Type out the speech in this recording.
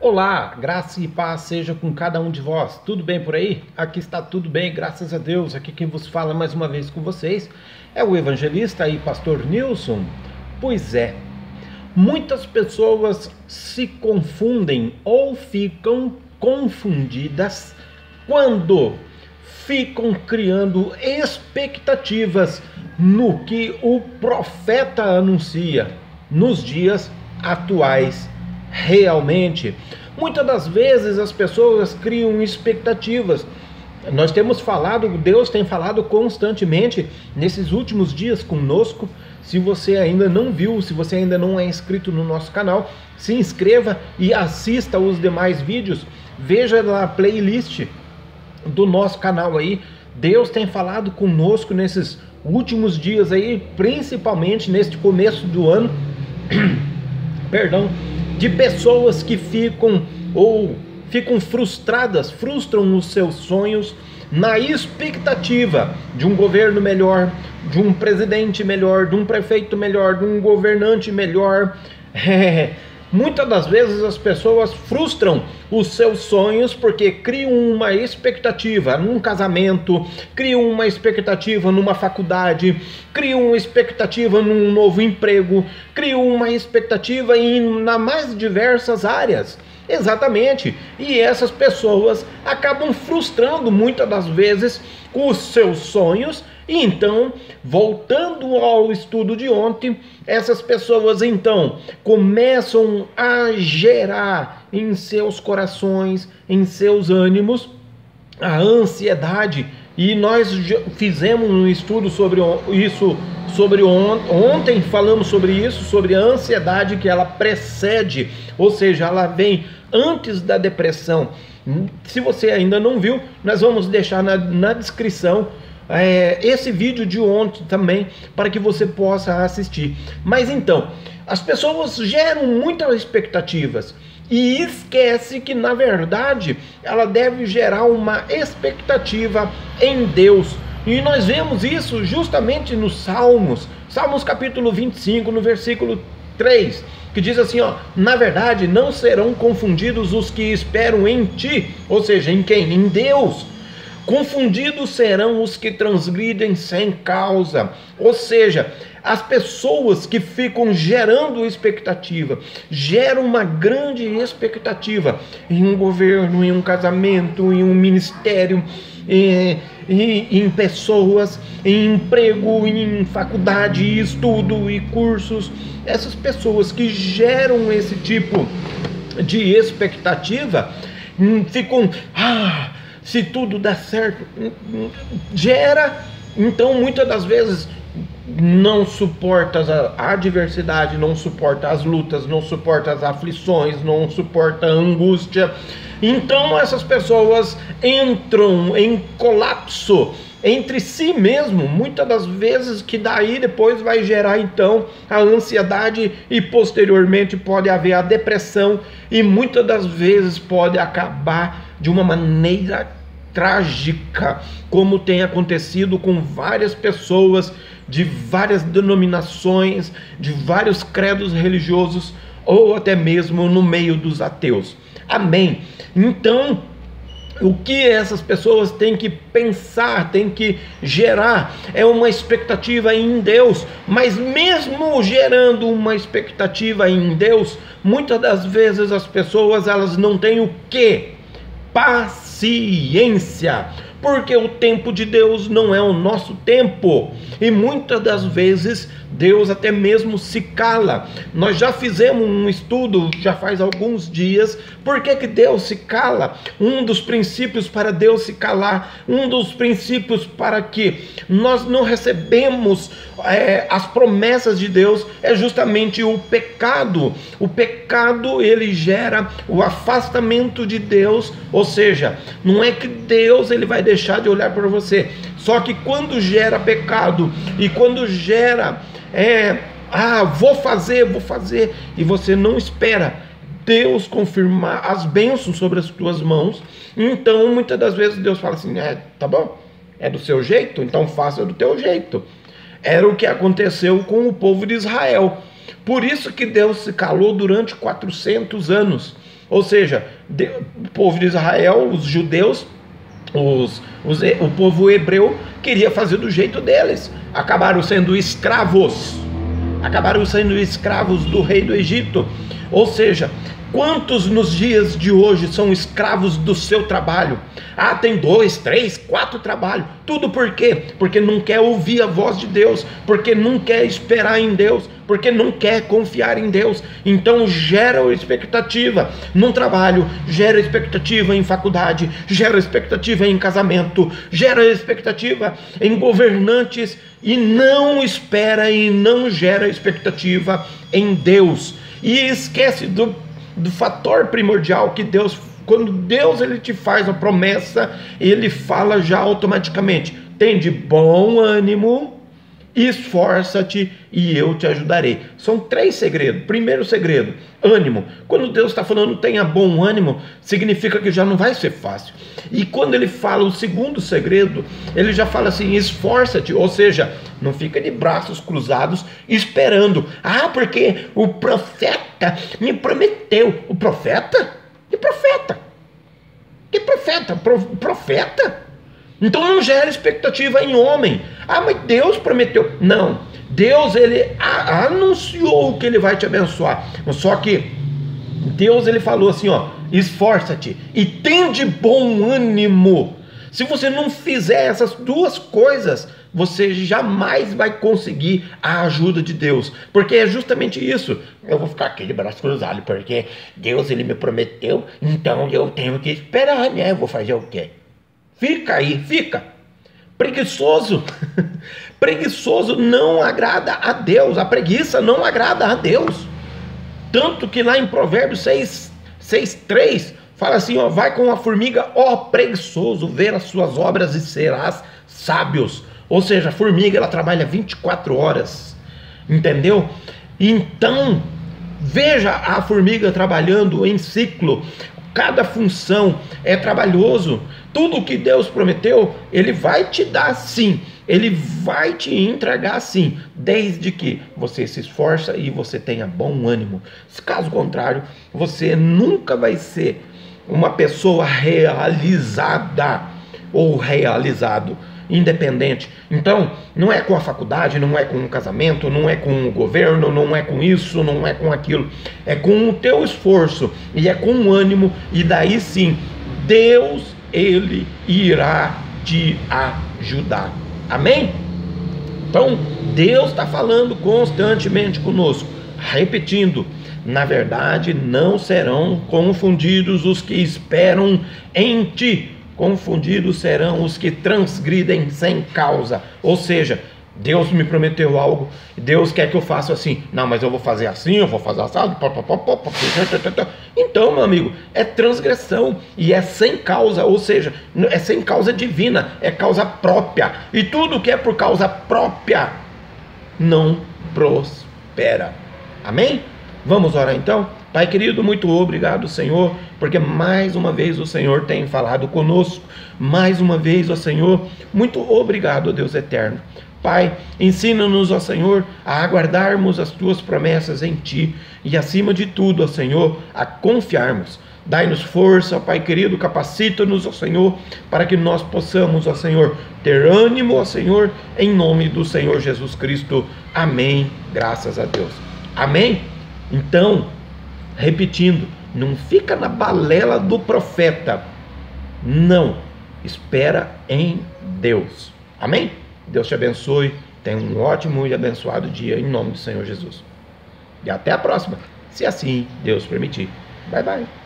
Olá, graça e paz seja com cada um de vós. Tudo bem por aí? Aqui está tudo bem, graças a Deus. Aqui quem vos fala mais uma vez com vocês é o evangelista e pastor Nilson. Pois é, muitas pessoas se confundem ou ficam confundidas quando ficam criando expectativas no que o profeta anuncia nos dias atuais. Realmente, muitas das vezes as pessoas criam expectativas. Nós temos falado, Deus tem falado constantemente nesses últimos dias conosco. Se você ainda não viu, se você ainda não é inscrito no nosso canal, se inscreva e assista os demais vídeos. Veja na playlist do nosso canal aí. Deus tem falado conosco nesses últimos dias aí, principalmente neste começo do ano. Perdão. De pessoas que ficam frustradas, frustram os seus sonhos na expectativa de um governo melhor, de um presidente melhor, de um prefeito melhor, de um governante melhor. Muitas das vezes as pessoas frustram os seus sonhos porque criam uma expectativa num casamento, criam uma expectativa numa faculdade, criam uma expectativa num novo emprego, criam uma expectativa nas mais diversas áreas. Exatamente. E essas pessoas acabam frustrando muitas das vezes os seus sonhos. E então, voltando ao estudo de ontem, essas pessoas então começam a gerar em seus corações, em seus ânimos, a ansiedade. E nós fizemos um estudo sobre isso, ontem falamos sobre isso, sobre a ansiedade, que ela precede, ou seja, ela vem antes da depressão. Se você ainda não viu, nós vamos deixar na descrição esse vídeo de ontem também, para que você possa assistir. Mas então, as pessoas geram muitas expectativas e esquece que, na verdade, ela deve gerar uma expectativa em Deus. E nós vemos isso justamente nos Salmos capítulo 25, no versículo 3, que diz assim, ó: na verdade não serão confundidos os que esperam em ti, ou seja, em quem? Em Deus. Confundidos serão os que transgridem sem causa. Ou seja, as pessoas que ficam gerando expectativa, geram uma grande expectativa em um governo, em um casamento, em um ministério, em pessoas, em emprego, em faculdade, estudo e cursos. Essas pessoas que geram esse tipo de expectativa ficam... se tudo der certo, gera, então muitas das vezes não suporta a adversidade, não suporta as lutas, não suporta as aflições, não suporta a angústia. Então essas pessoas entram em colapso entre si mesmo, muitas das vezes, que daí depois vai gerar então a ansiedade e posteriormente pode haver a depressão, e muitas das vezes pode acabar de uma maneira trágica, como tem acontecido com várias pessoas de várias denominações, de vários credos religiosos, ou até mesmo no meio dos ateus. Amém? Então, o que essas pessoas têm que pensar, têm que gerar, é uma expectativa em Deus. Mas mesmo gerando uma expectativa em Deus, muitas das vezes as pessoas, elas não têm o quê? Paciência, porque o tempo de Deus não é o nosso tempo, e muitas das vezes Deus até mesmo se cala. Nós já fizemos um estudo, já faz alguns dias, por que Deus se cala. Um dos princípios para Deus se calar, um dos princípios para que nós não recebemos as promessas de Deus, é justamente o pecado. O pecado, ele gera o afastamento de Deus, ou seja, não é que Deus ele vai deixar de olhar para você, só que quando gera pecado e quando gera vou fazer, e você não espera Deus confirmar as bênçãos sobre as tuas mãos, então muitas das vezes Deus fala assim, tá bom, é do seu jeito, então faça do teu jeito. Era o que aconteceu com o povo de Israel. Por isso que Deus se calou durante 400 anos. Ou seja, o povo de Israel, os judeus, o povo hebreu queria fazer do jeito deles. Acabaram sendo escravos do rei do Egito. Ou seja, quantos nos dias de hoje são escravos do seu trabalho? Ah, tem 2, 3, 4 trabalhos. Tudo por quê? Porque não quer ouvir a voz de Deus, porque não quer esperar em Deus, porque não quer confiar em Deus. Então gera expectativa no trabalho, gera expectativa em faculdade, gera expectativa em casamento, gera expectativa em governantes e não espera e não gera expectativa em Deus. E esquece do fator primordial que Deus, quando Deus ele te faz a promessa, ele fala já automaticamente: tem de bom ânimo, esforça-te e eu te ajudarei. São 3 segredos. Primeiro segredo, ânimo. Quando Deus está falando tenha bom ânimo, significa que já não vai ser fácil. E quando ele fala o segundo segredo, ele já fala assim: esforça-te, ou seja, não fica de braços cruzados esperando. Ah, porque o profeta me prometeu. O profeta? Que profeta? Que profeta? Profeta? Então não gera expectativa em homem. Ah, mas Deus prometeu. Não, Deus ele anunciou que ele vai te abençoar. Só que Deus ele falou assim, ó: esforça-te e tem de bom ânimo. Se você não fizer essas 2 coisas, você jamais vai conseguir a ajuda de Deus. Porque é justamente isso. Eu vou ficar aqui de braço cruzado porque Deus ele me prometeu, então eu tenho que esperar, né? Eu vou fazer o quê? Fica aí, fica. Preguiçoso. Preguiçoso não agrada a Deus. A preguiça não agrada a Deus. Tanto que lá em Provérbios 6:3 fala assim, ó: vai com a formiga, ó preguiçoso, ver as suas obras e serás sábios. Ou seja, a formiga ela trabalha 24 horas. Entendeu? Então, veja a formiga trabalhando em ciclo. Cada função é trabalhoso. Tudo que Deus prometeu, ele vai te dar sim. Ele vai te entregar sim, desde que você se esforça e você tenha bom ânimo. Caso contrário, você nunca vai ser uma pessoa realizada ou realizado, independente. Então, não é com a faculdade, não é com o casamento, não é com o governo, não é com isso, não é com aquilo. É com o teu esforço e é com o ânimo, e daí sim, Deus, ele irá te ajudar. Amém? Então, Deus está falando constantemente conosco, repetindo: na verdade, não serão confundidos os que esperam em ti. Confundidos serão os que transgridem sem causa. Ou seja, Deus me prometeu algo, Deus quer que eu faça assim. Não, mas eu vou fazer assim, eu vou fazer assado. Então, meu amigo, é transgressão e é sem causa, ou seja, é sem causa divina, é causa própria. E tudo que é por causa própria não prospera. Amém? Vamos orar então? Pai querido, muito obrigado, Senhor, porque mais uma vez o Senhor tem falado conosco. Mais uma vez, ó Senhor, muito obrigado, Deus eterno. Pai, ensina-nos, ó Senhor, a aguardarmos as Tuas promessas em Ti e, acima de tudo, ó Senhor, a confiarmos. Dai-nos força, ó Pai querido, capacita-nos, ó Senhor, para que nós possamos, ó Senhor, ter ânimo, ó Senhor, em nome do Senhor Jesus Cristo. Amém. Graças a Deus. Amém? Então, repetindo, não fica na balela do profeta. Não. Espera em Deus. Amém? Deus te abençoe. Tenha um ótimo e abençoado dia em nome do Senhor Jesus. E até a próxima, se assim Deus permitir. Bye, bye.